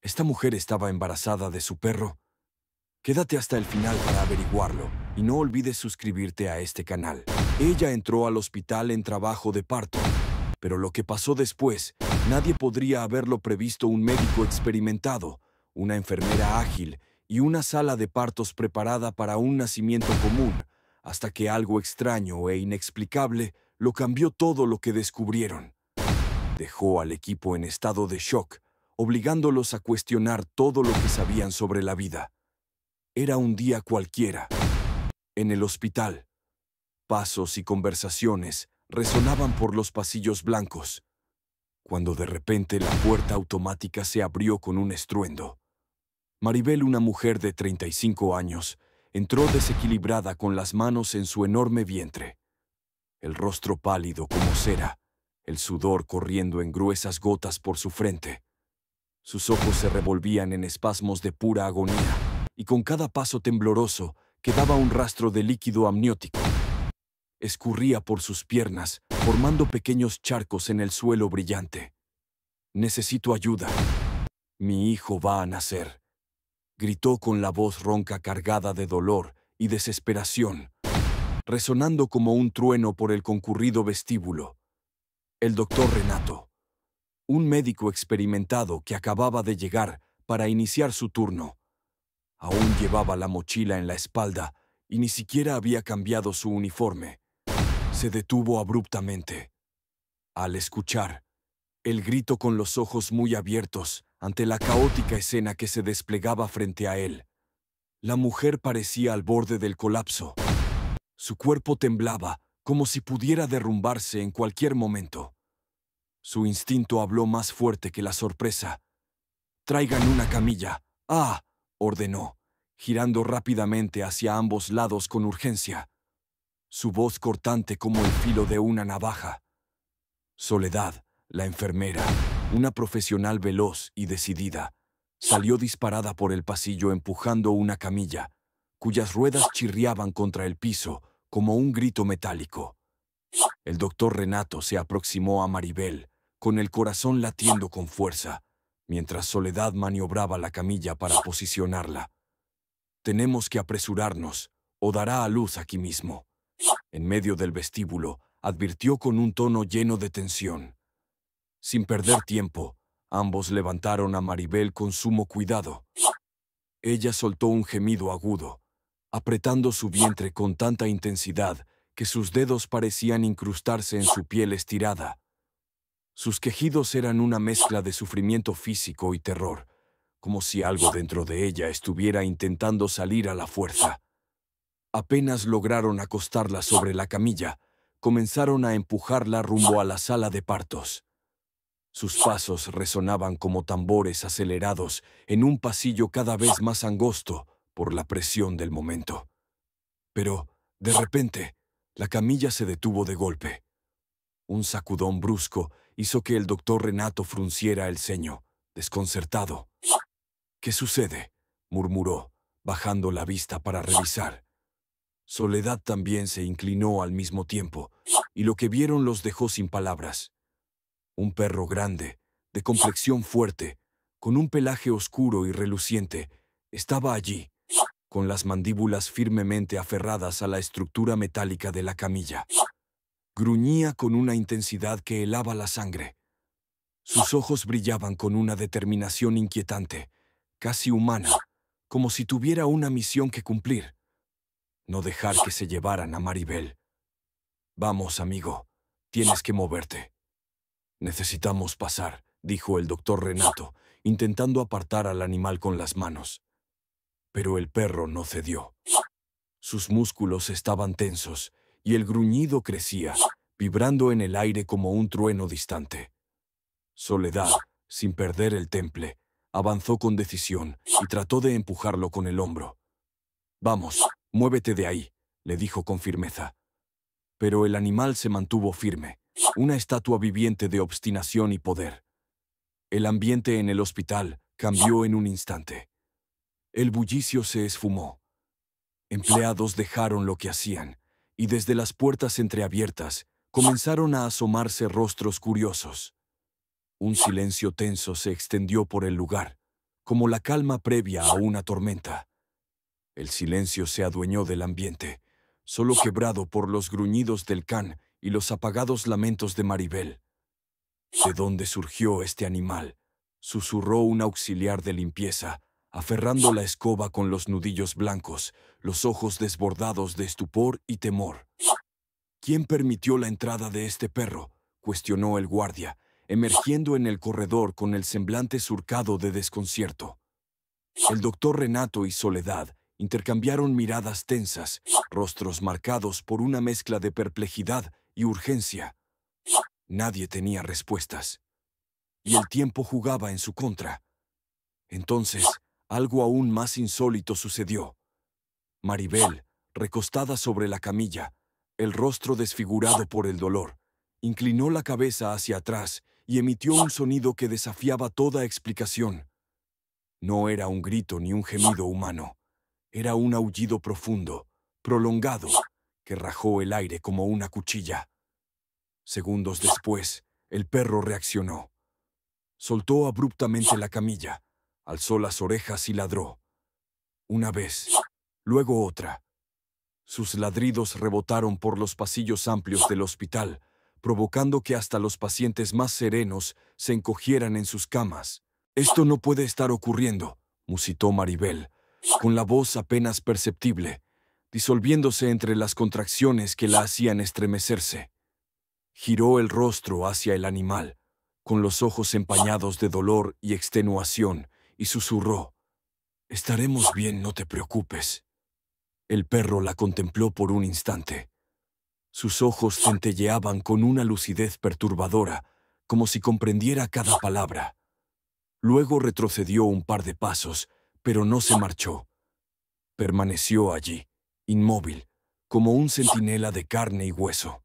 ¿Esta mujer estaba embarazada de su perro? Quédate hasta el final para averiguarlo y no olvides suscribirte a este canal. Ella entró al hospital en trabajo de parto, pero lo que pasó después, nadie podría haberlo previsto. Un médico experimentado, una enfermera ágil y una sala de partos preparada para un nacimiento común, hasta que algo extraño e inexplicable lo cambió todo lo que descubrieron. Dejó al equipo en estado de shock, obligándolos a cuestionar todo lo que sabían sobre la vida. Era un día cualquiera. En el hospital, pasos y conversaciones resonaban por los pasillos blancos, cuando de repente la puerta automática se abrió con un estruendo. Maribel, una mujer de 35 años, entró desequilibrada con las manos en su enorme vientre. El rostro pálido como cera, el sudor corriendo en gruesas gotas por su frente. Sus ojos se revolvían en espasmos de pura agonía, y con cada paso tembloroso quedaba un rastro de líquido amniótico. Escurría por sus piernas, formando pequeños charcos en el suelo brillante. «Necesito ayuda. Mi hijo va a nacer», gritó con la voz ronca cargada de dolor y desesperación, resonando como un trueno por el concurrido vestíbulo. El doctor Renato, un médico experimentado que acababa de llegar para iniciar su turno, aún llevaba la mochila en la espalda y ni siquiera había cambiado su uniforme. Se detuvo abruptamente. Al escuchar el grito con los ojos muy abiertos ante la caótica escena que se desplegaba frente a él, la mujer parecía al borde del colapso. Su cuerpo temblaba como si pudiera derrumbarse en cualquier momento. Su instinto habló más fuerte que la sorpresa. «Traigan una camilla». «Ah», ordenó, girando rápidamente hacia ambos lados con urgencia. Su voz cortante como el filo de una navaja. Soledad, la enfermera, una profesional veloz y decidida, salió disparada por el pasillo empujando una camilla, cuyas ruedas chirriaban contra el piso como un grito metálico. El doctor Renato se aproximó a Maribel, con el corazón latiendo con fuerza, mientras Soledad maniobraba la camilla para posicionarla. «Tenemos que apresurarnos, o dará a luz aquí mismo», en medio del vestíbulo, advirtió con un tono lleno de tensión. Sin perder tiempo, ambos levantaron a Maribel con sumo cuidado. Ella soltó un gemido agudo, apretando su vientre con tanta intensidad que sus dedos parecían incrustarse en su piel estirada. Sus quejidos eran una mezcla de sufrimiento físico y terror, como si algo dentro de ella estuviera intentando salir a la fuerza. Apenas lograron acostarla sobre la camilla, comenzaron a empujarla rumbo a la sala de partos. Sus pasos resonaban como tambores acelerados en un pasillo cada vez más angosto por la presión del momento. Pero, de repente, la camilla se detuvo de golpe. Un sacudón brusco hizo que el doctor Renato frunciera el ceño, desconcertado. «¿Qué sucede?», murmuró, bajando la vista para revisar. Soledad también se inclinó al mismo tiempo, y lo que vieron los dejó sin palabras. Un perro grande, de complexión fuerte, con un pelaje oscuro y reluciente, estaba allí, con las mandíbulas firmemente aferradas a la estructura metálica de la camilla. Gruñía con una intensidad que helaba la sangre. Sus ojos brillaban con una determinación inquietante, casi humana, como si tuviera una misión que cumplir. No dejar que se llevaran a Maribel. «Vamos, amigo, tienes que moverte». «Necesitamos pasar», dijo el doctor Renato, intentando apartar al animal con las manos. Pero el perro no cedió. Sus músculos estaban tensos, y el gruñido crecía, vibrando en el aire como un trueno distante. Soledad, sin perder el temple, avanzó con decisión y trató de empujarlo con el hombro. «Vamos, muévete de ahí», le dijo con firmeza. Pero el animal se mantuvo firme, una estatua viviente de obstinación y poder. El ambiente en el hospital cambió en un instante. El bullicio se esfumó. Empleados dejaron lo que hacían, y desde las puertas entreabiertas comenzaron a asomarse rostros curiosos. Un silencio tenso se extendió por el lugar, como la calma previa a una tormenta. El silencio se adueñó del ambiente, solo quebrado por los gruñidos del can y los apagados lamentos de Maribel. ¿De dónde surgió este animal?, susurró un auxiliar de limpieza, aferrando la escoba con los nudillos blancos, los ojos desbordados de estupor y temor. ¿Quién permitió la entrada de este perro?, cuestionó el guardia, emergiendo en el corredor con el semblante surcado de desconcierto. El doctor Renato y Soledad intercambiaron miradas tensas, rostros marcados por una mezcla de perplejidad y urgencia. Nadie tenía respuestas, y el tiempo jugaba en su contra. Entonces, algo aún más insólito sucedió. Maribel, recostada sobre la camilla, el rostro desfigurado por el dolor, inclinó la cabeza hacia atrás y emitió un sonido que desafiaba toda explicación. No era un grito ni un gemido humano. Era un aullido profundo, prolongado, que rajó el aire como una cuchilla. Segundos después, el perro reaccionó. Soltó abruptamente la camilla, alzó las orejas y ladró. Una vez, luego otra. Sus ladridos rebotaron por los pasillos amplios del hospital, provocando que hasta los pacientes más serenos se encogieran en sus camas. «Esto no puede estar ocurriendo», musitó Maribel, con la voz apenas perceptible, disolviéndose entre las contracciones que la hacían estremecerse. Giró el rostro hacia el animal, con los ojos empañados de dolor y extenuación, y susurró: «Estaremos bien, no te preocupes». El perro la contempló por un instante. Sus ojos centelleaban con una lucidez perturbadora, como si comprendiera cada palabra. Luego retrocedió un par de pasos, pero no se marchó. Permaneció allí, inmóvil, como un centinela de carne y hueso.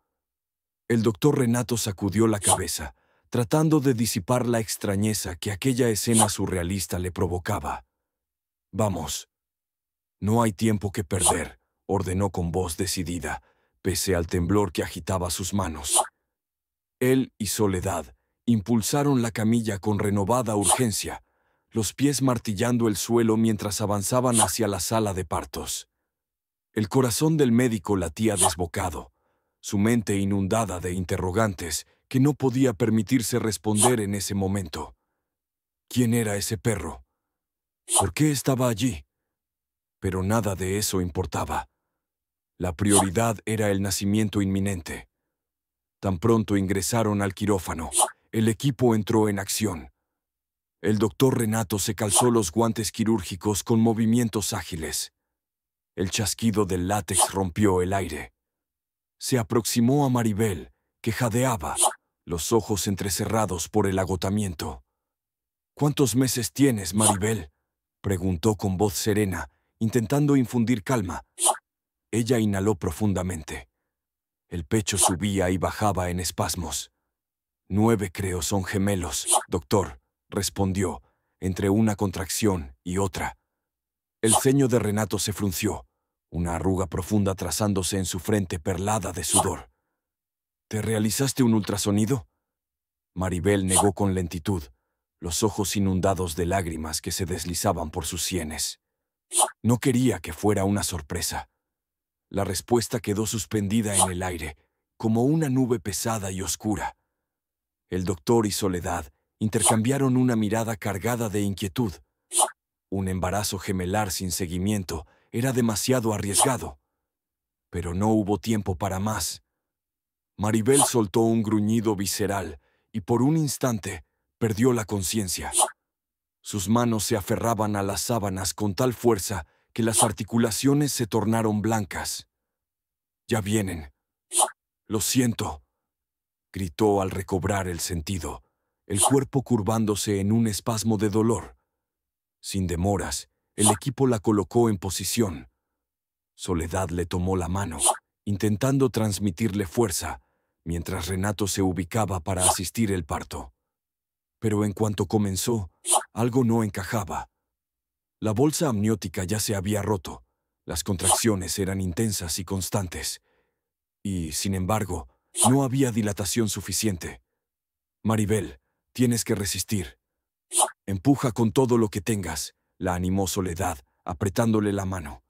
El doctor Renato sacudió la cabeza, tratando de disipar la extrañeza que aquella escena surrealista le provocaba. «Vamos. No hay tiempo que perder», ordenó con voz decidida, pese al temblor que agitaba sus manos. Él y Soledad impulsaron la camilla con renovada urgencia, los pies martillando el suelo mientras avanzaban hacia la sala de partos. El corazón del médico latía desbocado, su mente inundada de interrogantes que no podía permitirse responder en ese momento. ¿Quién era ese perro? ¿Por qué estaba allí? Pero nada de eso importaba. La prioridad era el nacimiento inminente. Tan pronto ingresaron al quirófano, el equipo entró en acción. El doctor Renato se calzó los guantes quirúrgicos con movimientos ágiles. El chasquido del látex rompió el aire. Se aproximó a Maribel, que jadeaba, los ojos entrecerrados por el agotamiento. «¿Cuántos meses tienes, Maribel?», preguntó con voz serena, intentando infundir calma. Ella inhaló profundamente. El pecho subía y bajaba en espasmos. «9 creo, son gemelos, doctor», respondió, entre una contracción y otra. El ceño de Renato se frunció, una arruga profunda trazándose en su frente perlada de sudor. «¿Te realizaste un ultrasonido?». Maribel negó con lentitud, los ojos inundados de lágrimas que se deslizaban por sus sienes. No quería que fuera una sorpresa. La respuesta quedó suspendida en el aire, como una nube pesada y oscura. El doctor y Soledad intercambiaron una mirada cargada de inquietud. Un embarazo gemelar sin seguimiento era demasiado arriesgado. Pero no hubo tiempo para más. Maribel soltó un gruñido visceral y por un instante perdió la conciencia. Sus manos se aferraban a las sábanas con tal fuerza que las articulaciones se tornaron blancas. «Ya vienen. Lo siento», gritó al recobrar el sentido, el cuerpo curvándose en un espasmo de dolor. Sin demoras, el equipo la colocó en posición. Soledad le tomó la mano, intentando transmitirle fuerza, mientras Renato se ubicaba para asistir el parto. Pero en cuanto comenzó, algo no encajaba. La bolsa amniótica ya se había roto, las contracciones eran intensas y constantes, y, sin embargo, no había dilatación suficiente. «Maribel, tienes que resistir». Empuja con todo lo que tengas, la animó Soledad, apretándole la mano.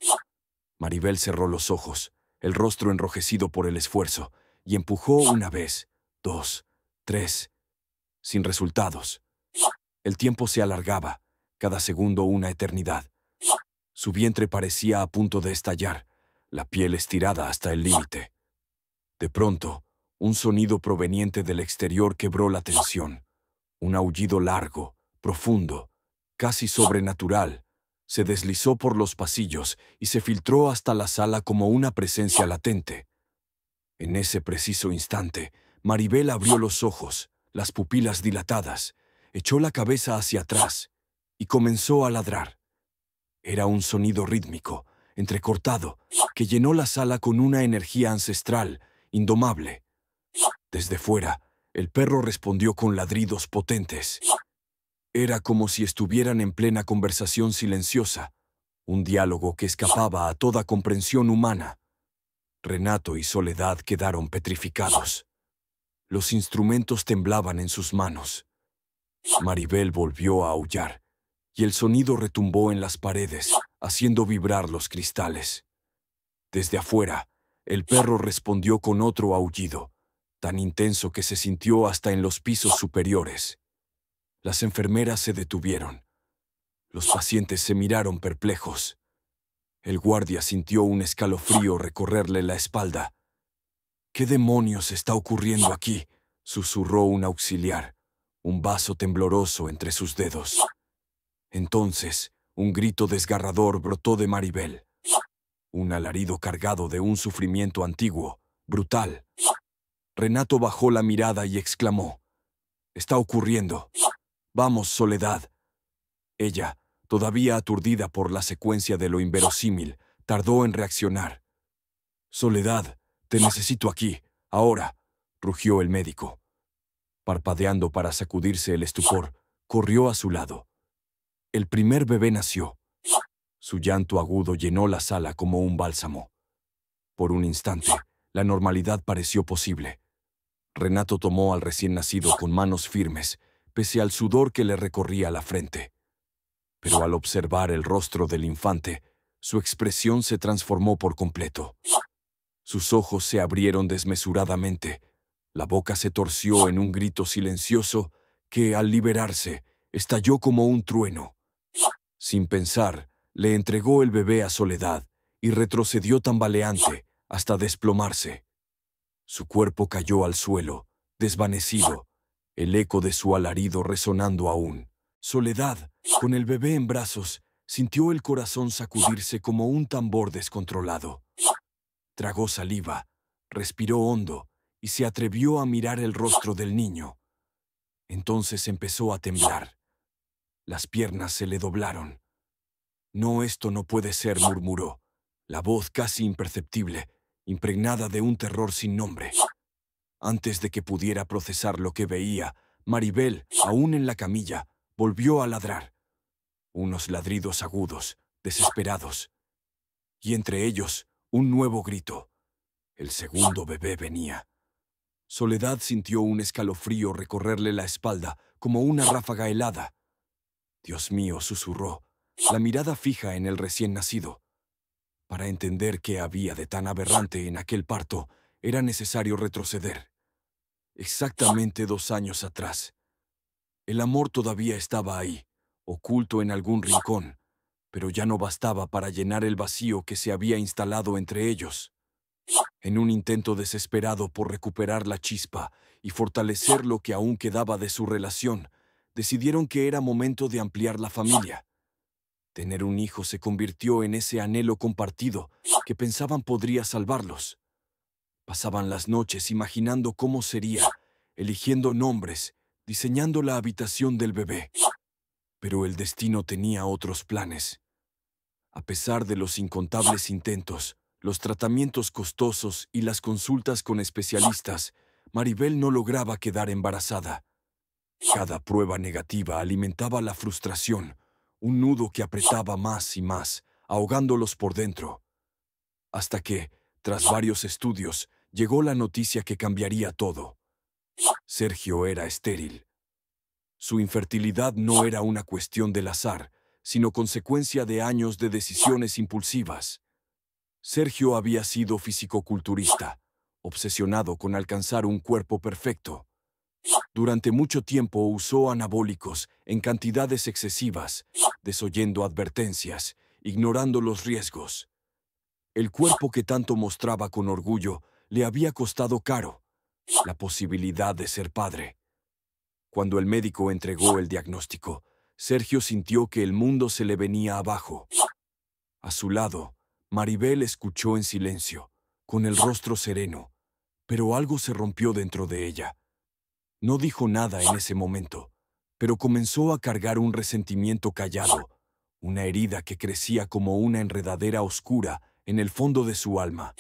Maribel cerró los ojos, el rostro enrojecido por el esfuerzo, y empujó una vez, dos, tres, sin resultados. El tiempo se alargaba, cada segundo una eternidad. Su vientre parecía a punto de estallar, la piel estirada hasta el límite. De pronto, un sonido proveniente del exterior quebró la tensión. Un aullido largo, profundo, casi sobrenatural, se deslizó por los pasillos y se filtró hasta la sala como una presencia latente. En ese preciso instante, Maribel abrió los ojos, las pupilas dilatadas, echó la cabeza hacia atrás y comenzó a ladrar. Era un sonido rítmico, entrecortado, que llenó la sala con una energía ancestral, indomable. Desde fuera, el perro respondió con ladridos potentes. Era como si estuvieran en plena conversación silenciosa, un diálogo que escapaba a toda comprensión humana. Renato y Soledad quedaron petrificados. Los instrumentos temblaban en sus manos. Maribel volvió a aullar, y el sonido retumbó en las paredes, haciendo vibrar los cristales. Desde afuera, el perro respondió con otro aullido, tan intenso que se sintió hasta en los pisos superiores. Las enfermeras se detuvieron. Los pacientes se miraron perplejos. El guardia sintió un escalofrío recorrerle la espalda. «¿Qué demonios está ocurriendo aquí?», susurró un auxiliar, un vaso tembloroso entre sus dedos. Entonces, un grito desgarrador brotó de Maribel. Un alarido cargado de un sufrimiento antiguo, brutal. Renato bajó la mirada y exclamó: «Está ocurriendo. Vamos, Soledad». Ella, todavía aturdida por la secuencia de lo inverosímil, tardó en reaccionar. «Soledad, te necesito aquí, ahora», rugió el médico. Parpadeando para sacudirse el estupor, corrió a su lado. El primer bebé nació. Su llanto agudo llenó la sala como un bálsamo. Por un instante, la normalidad pareció posible. Renato tomó al recién nacido con manos firmes, pese al sudor que le recorría la frente. Pero al observar el rostro del infante, su expresión se transformó por completo. Sus ojos se abrieron desmesuradamente, la boca se torció en un grito silencioso que, al liberarse, estalló como un trueno. Sin pensar, le entregó el bebé a Soledad y retrocedió tambaleante hasta desplomarse. Su cuerpo cayó al suelo, desvanecido, el eco de su alarido resonando aún. Soledad, con el bebé en brazos, sintió el corazón sacudirse como un tambor descontrolado. Tragó saliva, respiró hondo y se atrevió a mirar el rostro del niño. Entonces empezó a temblar. Las piernas se le doblaron. «No, esto no puede ser», murmuró, la voz casi imperceptible, impregnada de un terror sin nombre. Antes de que pudiera procesar lo que veía, Maribel, aún en la camilla, volvió a ladrar. Unos ladridos agudos, desesperados. Y entre ellos, un nuevo grito. El segundo bebé venía. Soledad sintió un escalofrío recorrerle la espalda, como una ráfaga helada. «Dios mío», susurró, la mirada fija en el recién nacido. Para entender qué había de tan aberrante en aquel parto, era necesario retroceder. Exactamente 2 años atrás. El amor todavía estaba ahí, oculto en algún rincón, pero ya no bastaba para llenar el vacío que se había instalado entre ellos. En un intento desesperado por recuperar la chispa y fortalecer lo que aún quedaba de su relación, decidieron que era momento de ampliar la familia. Tener un hijo se convirtió en ese anhelo compartido que pensaban podría salvarlos. Pasaban las noches imaginando cómo sería, eligiendo nombres, diseñando la habitación del bebé. Pero el destino tenía otros planes. A pesar de los incontables intentos, los tratamientos costosos y las consultas con especialistas, Maribel no lograba quedar embarazada. Cada prueba negativa alimentaba la frustración, un nudo que apretaba más y más, ahogándolos por dentro. Hasta que, tras varios estudios, llegó la noticia que cambiaría todo. Sergio era estéril. Su infertilidad no era una cuestión del azar, sino consecuencia de años de decisiones impulsivas. Sergio había sido fisicoculturista, obsesionado con alcanzar un cuerpo perfecto. Durante mucho tiempo usó anabólicos en cantidades excesivas, desoyendo advertencias, ignorando los riesgos. El cuerpo que tanto mostraba con orgullo le había costado caro: la posibilidad de ser padre. Cuando el médico entregó el diagnóstico, Sergio sintió que el mundo se le venía abajo. A su lado, Maribel escuchó en silencio, con el rostro sereno, pero algo se rompió dentro de ella. No dijo nada en ese momento, pero comenzó a cargar un resentimiento callado, una herida que crecía como una enredadera oscura en el fondo de su alma.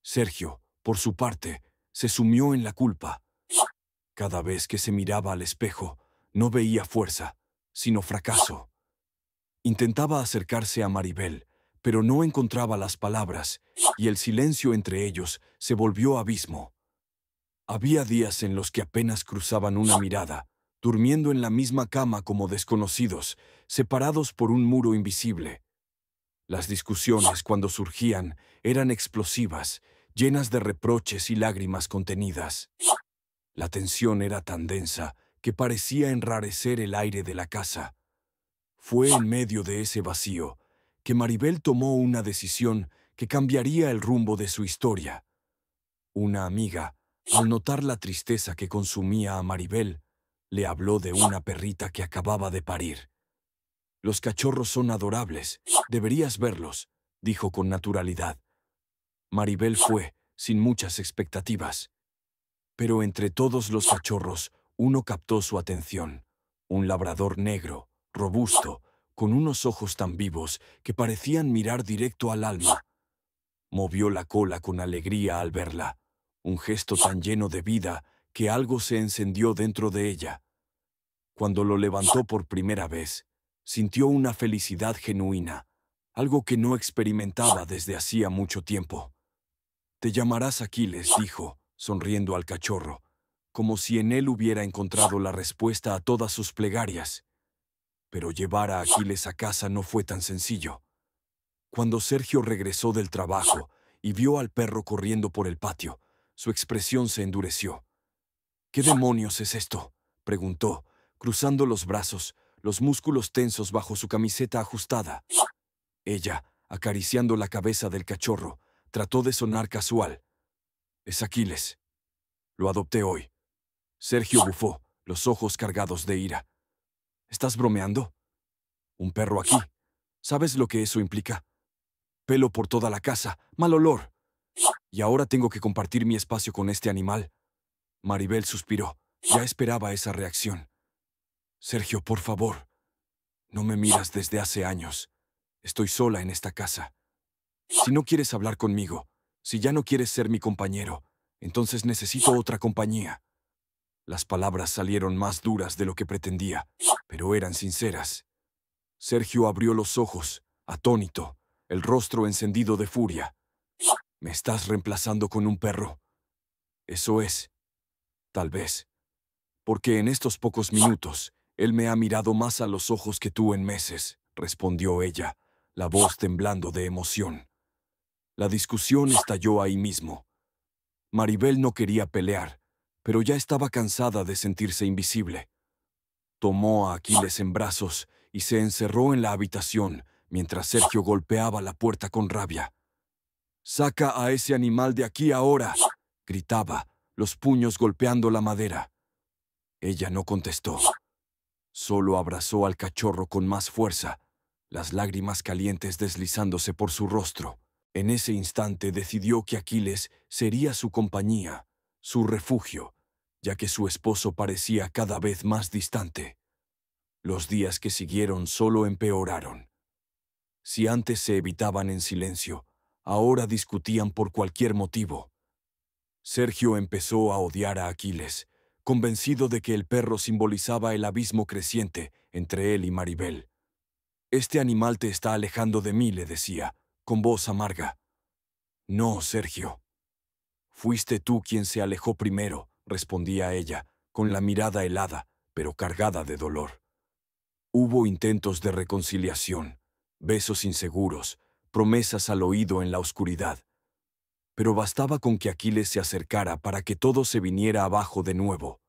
Sergio, por su parte, se sumió en la culpa. Cada vez que se miraba al espejo, no veía fuerza, sino fracaso. Intentaba acercarse a Maribel, pero no encontraba las palabras, y el silencio entre ellos se volvió abismo. Había días en los que apenas cruzaban una mirada, durmiendo en la misma cama como desconocidos, separados por un muro invisible. Las discusiones, cuando surgían, eran explosivas, llenas de reproches y lágrimas contenidas. La tensión era tan densa que parecía enrarecer el aire de la casa. Fue en medio de ese vacío que Maribel tomó una decisión que cambiaría el rumbo de su historia. Una amiga, al notar la tristeza que consumía a Maribel, le habló de una perrita que acababa de parir. «Los cachorros son adorables, deberías verlos», dijo con naturalidad. Maribel fue, sin muchas expectativas. Pero entre todos los cachorros, uno captó su atención: un labrador negro, robusto, con unos ojos tan vivos que parecían mirar directo al alma. Movió la cola con alegría al verla, un gesto tan lleno de vida que algo se encendió dentro de ella. Cuando lo levantó por primera vez, sintió una felicidad genuina, algo que no experimentaba desde hacía mucho tiempo. «Te llamarás Aquiles», dijo, sonriendo al cachorro, como si en él hubiera encontrado la respuesta a todas sus plegarias. Pero llevar a Aquiles a casa no fue tan sencillo. Cuando Sergio regresó del trabajo y vio al perro corriendo por el patio, su expresión se endureció. «¿Qué demonios es esto?», preguntó, cruzando los brazos, los músculos tensos bajo su camiseta ajustada. Ella, acariciando la cabeza del cachorro, trató de sonar casual. «Es Aquiles. Lo adopté hoy». Sergio bufó, los ojos cargados de ira. «¿Estás bromeando? Un perro aquí. ¿Sabes lo que eso implica? Pelo por toda la casa, mal olor. Y ahora tengo que compartir mi espacio con este animal». Maribel suspiró. Ya esperaba esa reacción. «Sergio, por favor. No me miras desde hace años. Estoy sola en esta casa. Si no quieres hablar conmigo, si ya no quieres ser mi compañero, entonces necesito otra compañía». Las palabras salieron más duras de lo que pretendía, pero eran sinceras. Sergio abrió los ojos, atónito, el rostro encendido de furia. «¿Me estás reemplazando con un perro?». «Eso es. Tal vez. Porque en estos pocos minutos, él me ha mirado más a los ojos que tú en meses», respondió ella, la voz temblando de emoción. La discusión estalló ahí mismo. Maribel no quería pelear, pero ya estaba cansada de sentirse invisible. Tomó a Aquiles en brazos y se encerró en la habitación mientras Sergio golpeaba la puerta con rabia. «Saca a ese animal de aquí ahora», gritaba, los puños golpeando la madera. Ella no contestó. Solo abrazó al cachorro con más fuerza, las lágrimas calientes deslizándose por su rostro. En ese instante decidió que Aquiles sería su compañía, su refugio, ya que su esposo parecía cada vez más distante. Los días que siguieron solo empeoraron. Si antes se evitaban en silencio, ahora discutían por cualquier motivo. Sergio empezó a odiar a Aquiles, convencido de que el perro simbolizaba el abismo creciente entre él y Maribel. «Este animal te está alejando de mí», le decía, con voz amarga. «No, Sergio. Fuiste tú quien se alejó primero», respondía ella, con la mirada helada, pero cargada de dolor. Hubo intentos de reconciliación, besos inseguros, promesas al oído en la oscuridad. Pero bastaba con que Aquiles se acercara para que todo se viniera abajo de nuevo.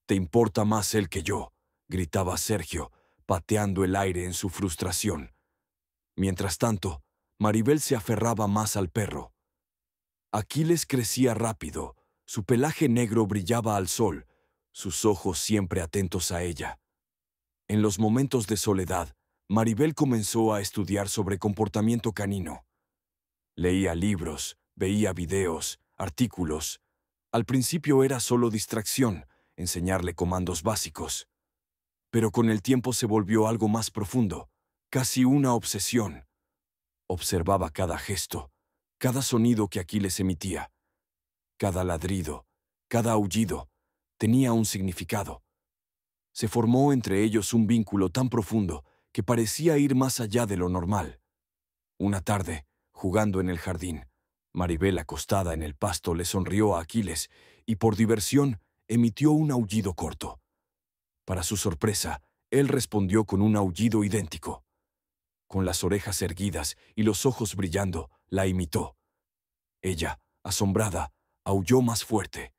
«Te importa más él que yo», gritaba Sergio, pateando el aire en su frustración. Mientras tanto, Maribel se aferraba más al perro. Aquiles crecía rápido, su pelaje negro brillaba al sol, sus ojos siempre atentos a ella. En los momentos de soledad, Maribel comenzó a estudiar sobre comportamiento canino. Leía libros, veía videos, artículos. Al principio era solo distracción, enseñarle comandos básicos. Pero con el tiempo se volvió algo más profundo, casi una obsesión. Observaba cada gesto, cada sonido que Aquiles emitía. Cada ladrido, cada aullido, tenía un significado. Se formó entre ellos un vínculo tan profundo que parecía ir más allá de lo normal. Una tarde, jugando en el jardín, Maribel, acostada en el pasto, le sonrió a Aquiles y, por diversión, emitió un aullido corto. Para su sorpresa, él respondió con un aullido idéntico. Con las orejas erguidas y los ojos brillando, la imitó. Ella, asombrada, aulló más fuerte.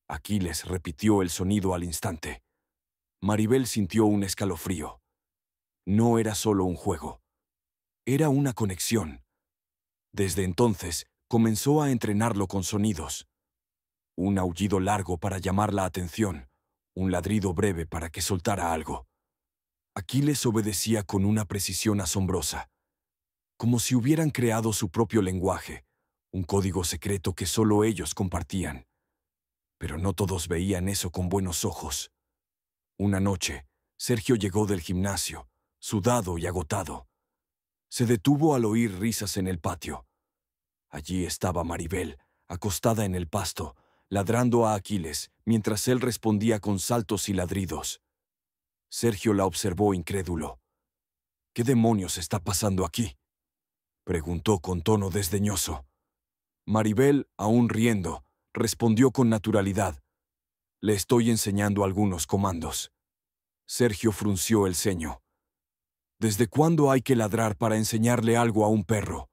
Aquiles repitió el sonido al instante. Maribel sintió un escalofrío. No era solo un juego. Era una conexión. Desde entonces, comenzó a entrenarlo con sonidos. Un aullido largo para llamar la atención, un ladrido breve para que soltara algo. Aquiles obedecía con una precisión asombrosa, como si hubieran creado su propio lenguaje, un código secreto que solo ellos compartían. Pero no todos veían eso con buenos ojos. Una noche, Sergio llegó del gimnasio, sudado y agotado. Se detuvo al oír risas en el patio. Allí estaba Maribel, acostada en el pasto, ladrando a Aquiles, mientras él respondía con saltos y ladridos. Sergio la observó incrédulo. «¿Qué demonios está pasando aquí?», preguntó con tono desdeñoso. Maribel, aún riendo, respondió con naturalidad. «Le estoy enseñando algunos comandos». Sergio frunció el ceño. «¿Desde cuándo hay que ladrar para enseñarle algo a un perro?».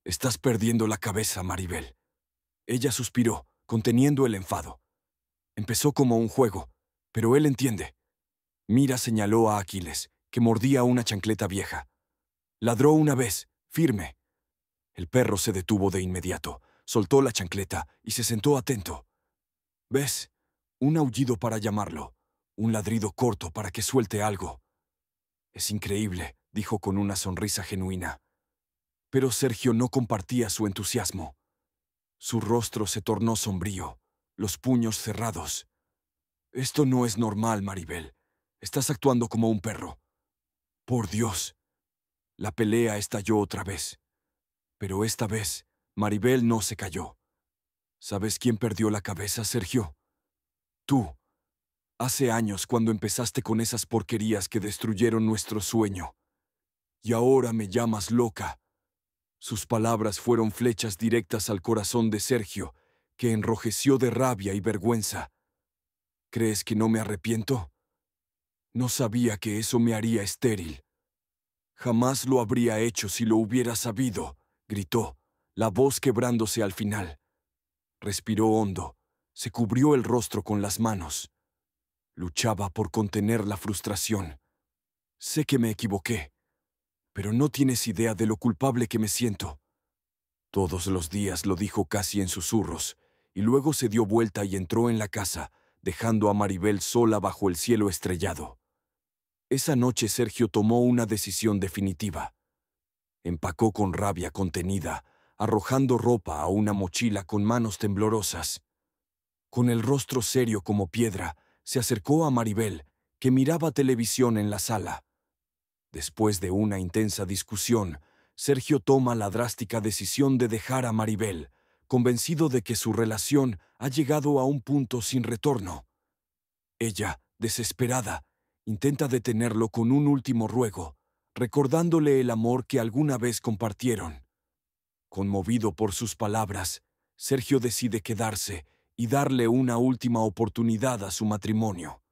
«Estás perdiendo la cabeza, Maribel». Ella suspiró, conteniendo el enfado. «Empezó como un juego, pero él entiende». Mira señaló a Aquiles, que mordía una chancleta vieja. Ladró una vez, firme. El perro se detuvo de inmediato, soltó la chancleta y se sentó atento. «¿Ves? Un aullido para llamarlo, un ladrido corto para que suelte algo». «Es increíble», dijo con una sonrisa genuina. Pero Sergio no compartía su entusiasmo. Su rostro se tornó sombrío, los puños cerrados. «Esto no es normal, Maribel. Estás actuando como un perro». «Por Dios». La pelea estalló otra vez. Pero esta vez, Maribel no se cayó. ¿Sabes quién perdió la cabeza, Sergio? Tú. Hace años, cuando empezaste con esas porquerías que destruyeron nuestro sueño. Y ahora me llamas loca. Sus palabras fueron flechas directas al corazón de Sergio, que enrojeció de rabia y vergüenza. ¿Crees que no me arrepiento? No sabía que eso me haría estéril. Jamás lo habría hecho si lo hubiera sabido, gritó, la voz quebrándose al final. Respiró hondo, se cubrió el rostro con las manos. Luchaba por contener la frustración. Sé que me equivoqué, pero no tienes idea de lo culpable que me siento. Todos los días lo dijo casi en susurros, y luego se dio vuelta y entró en la casa, dejando a Maribel sola bajo el cielo estrellado. Esa noche Sergio tomó una decisión definitiva. Empacó con rabia contenida, arrojando ropa a una mochila con manos temblorosas. Con el rostro serio como piedra, se acercó a Maribel, que miraba televisión en la sala. Después de una intensa discusión, Sergio toma la drástica decisión de dejar a Maribel, convencido de que su relación ha llegado a un punto sin retorno. Ella, desesperada, intenta detenerlo con un último ruego, recordándole el amor que alguna vez compartieron. Conmovido por sus palabras, Sergio decide quedarse y darle una última oportunidad a su matrimonio.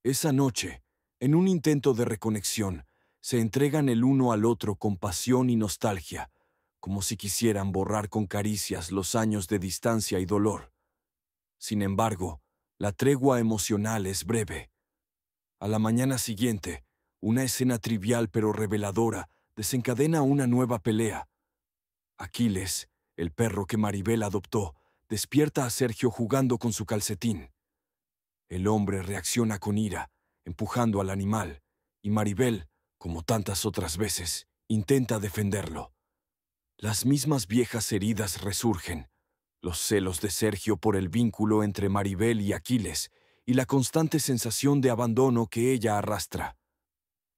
Esa noche, en un intento de reconexión, se entregan el uno al otro con pasión y nostalgia, como si quisieran borrar con caricias los años de distancia y dolor. Sin embargo, la tregua emocional es breve. A la mañana siguiente, una escena trivial pero reveladora desencadena una nueva pelea. Aquiles, el perro que Maribel adoptó, despierta a Sergio jugando con su calcetín. El hombre reacciona con ira, empujando al animal, y Maribel, como tantas otras veces, intenta defenderlo. Las mismas viejas heridas resurgen, los celos de Sergio por el vínculo entre Maribel y Aquiles, y la constante sensación de abandono que ella arrastra.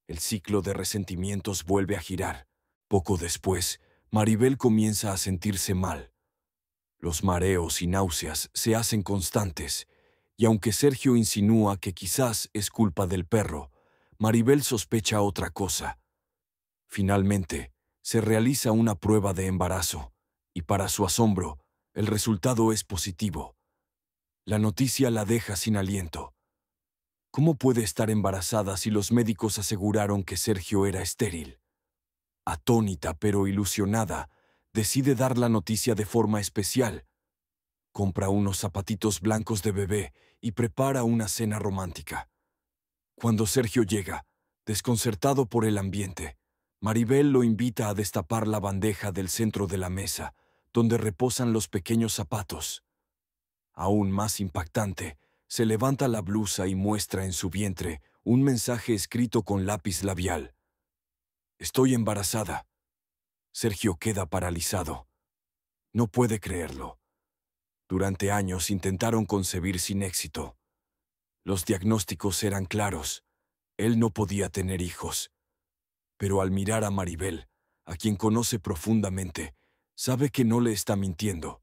El ciclo de resentimientos vuelve a girar. Poco después, Maribel comienza a sentirse mal. Los mareos y náuseas se hacen constantes, y aunque Sergio insinúa que quizás es culpa del perro, Maribel sospecha otra cosa. Finalmente, se realiza una prueba de embarazo, y para su asombro, el resultado es positivo. La noticia la deja sin aliento. ¿Cómo puede estar embarazada si los médicos aseguraron que Sergio era estéril? Atónita pero ilusionada, decide dar la noticia de forma especial. Compra unos zapatitos blancos de bebé y prepara una cena romántica. Cuando Sergio llega, desconcertado por el ambiente, Maribel lo invita a destapar la bandeja del centro de la mesa, donde reposan los pequeños zapatos. Aún más impactante, se levanta la blusa y muestra en su vientre un mensaje escrito con lápiz labial. «Estoy embarazada». Sergio queda paralizado. No puede creerlo. Durante años intentaron concebir sin éxito. Los diagnósticos eran claros. Él no podía tener hijos. Pero al mirar a Maribel, a quien conoce profundamente, sabe que no le está mintiendo.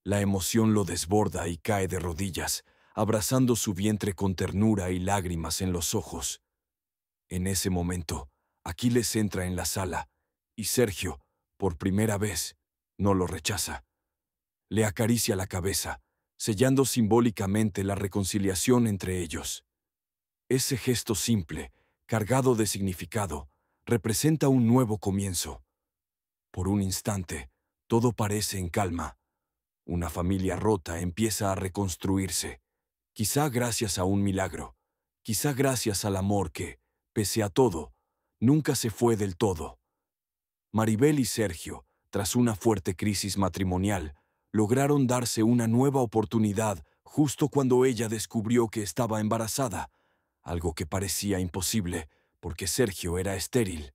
La emoción lo desborda y cae de rodillas, abrazando su vientre con ternura y lágrimas en los ojos. En ese momento, Aquiles entra en la sala, y Sergio, por primera vez, no lo rechaza. Le acaricia la cabeza, sellando simbólicamente la reconciliación entre ellos. Ese gesto simple, cargado de significado, representa un nuevo comienzo. Por un instante, todo parece en calma. Una familia rota empieza a reconstruirse, quizá gracias a un milagro, quizá gracias al amor que, pese a todo, nunca se fue del todo. Maribel y Sergio, tras una fuerte crisis matrimonial, lograron darse una nueva oportunidad justo cuando ella descubrió que estaba embarazada, algo que parecía imposible porque Sergio era estéril.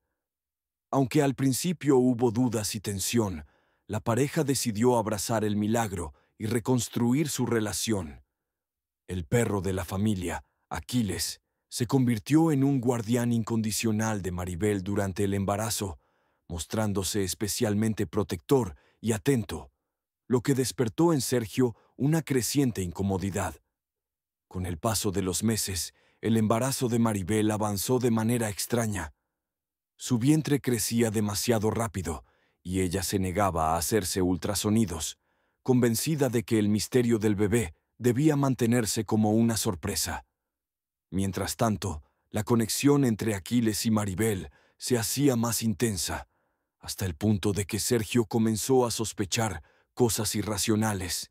Aunque al principio hubo dudas y tensión, la pareja decidió abrazar el milagro y reconstruir su relación. El perro de la familia, Aquiles, se convirtió en un guardián incondicional de Maribel durante el embarazo, mostrándose especialmente protector y atento, lo que despertó en Sergio una creciente incomodidad. Con el paso de los meses, el embarazo de Maribel avanzó de manera extraña. Su vientre crecía demasiado rápido y ella se negaba a hacerse ultrasonidos, convencida de que el misterio del bebé debía mantenerse como una sorpresa. Mientras tanto, la conexión entre Aquiles y Maribel se hacía más intensa, hasta el punto de que Sergio comenzó a sospechar cosas irracionales.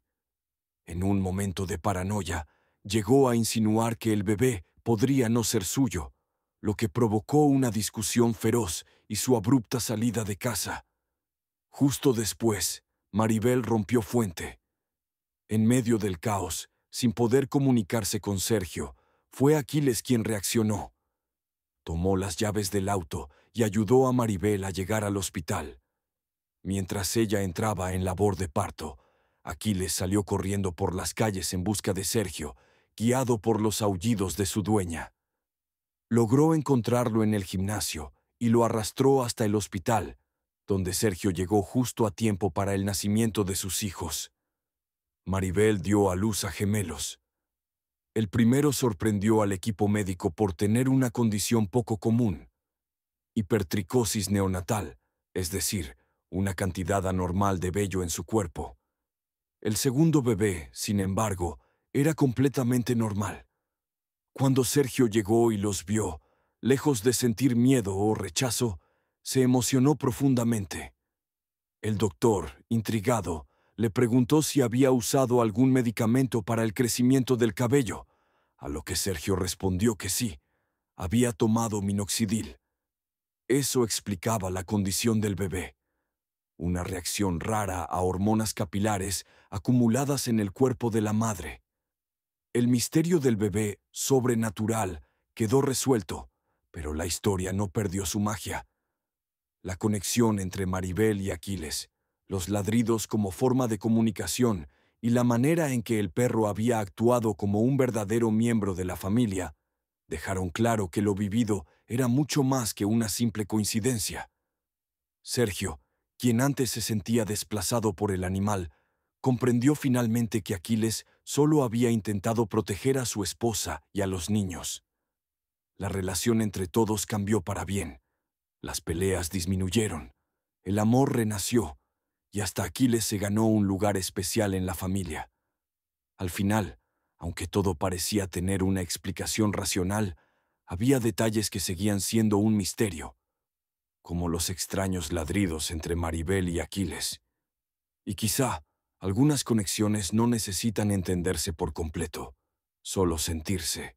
En un momento de paranoia, llegó a insinuar que el bebé podría no ser suyo, lo que provocó una discusión feroz y su abrupta salida de casa. Justo después, Maribel rompió fuente. En medio del caos, sin poder comunicarse con Sergio, fue Aquiles quien reaccionó. Tomó las llaves del auto y ayudó a Maribel a llegar al hospital. Mientras ella entraba en labor de parto, Aquiles salió corriendo por las calles en busca de Sergio, guiado por los aullidos de su dueña. Logró encontrarlo en el gimnasio y lo arrastró hasta el hospital, donde Sergio llegó justo a tiempo para el nacimiento de sus hijos. Maribel dio a luz a gemelos. El primero sorprendió al equipo médico por tener una condición poco común: hipertricosis neonatal, es decir, una cantidad anormal de vello en su cuerpo. El segundo bebé, sin embargo, era completamente normal. Cuando Sergio llegó y los vio, lejos de sentir miedo o rechazo, se emocionó profundamente. El doctor, intrigado, le preguntó si había usado algún medicamento para el crecimiento del cabello, a lo que Sergio respondió que sí, había tomado minoxidil. Eso explicaba la condición del bebé, una reacción rara a hormonas capilares acumuladas en el cuerpo de la madre. El misterio del bebé sobrenatural quedó resuelto, pero la historia no perdió su magia. La conexión entre Maribel y Aquiles, los ladridos como forma de comunicación y la manera en que el perro había actuado como un verdadero miembro de la familia, dejaron claro que lo vivido era mucho más que una simple coincidencia. Sergio, quien antes se sentía desplazado por el animal, comprendió finalmente que Aquiles solo había intentado proteger a su esposa y a los niños. La relación entre todos cambió para bien. Las peleas disminuyeron, el amor renació, y hasta Aquiles se ganó un lugar especial en la familia. Al final, aunque todo parecía tener una explicación racional, había detalles que seguían siendo un misterio, como los extraños ladridos entre Maribel y Aquiles. Y quizá, algunas conexiones no necesitan entenderse por completo, solo sentirse.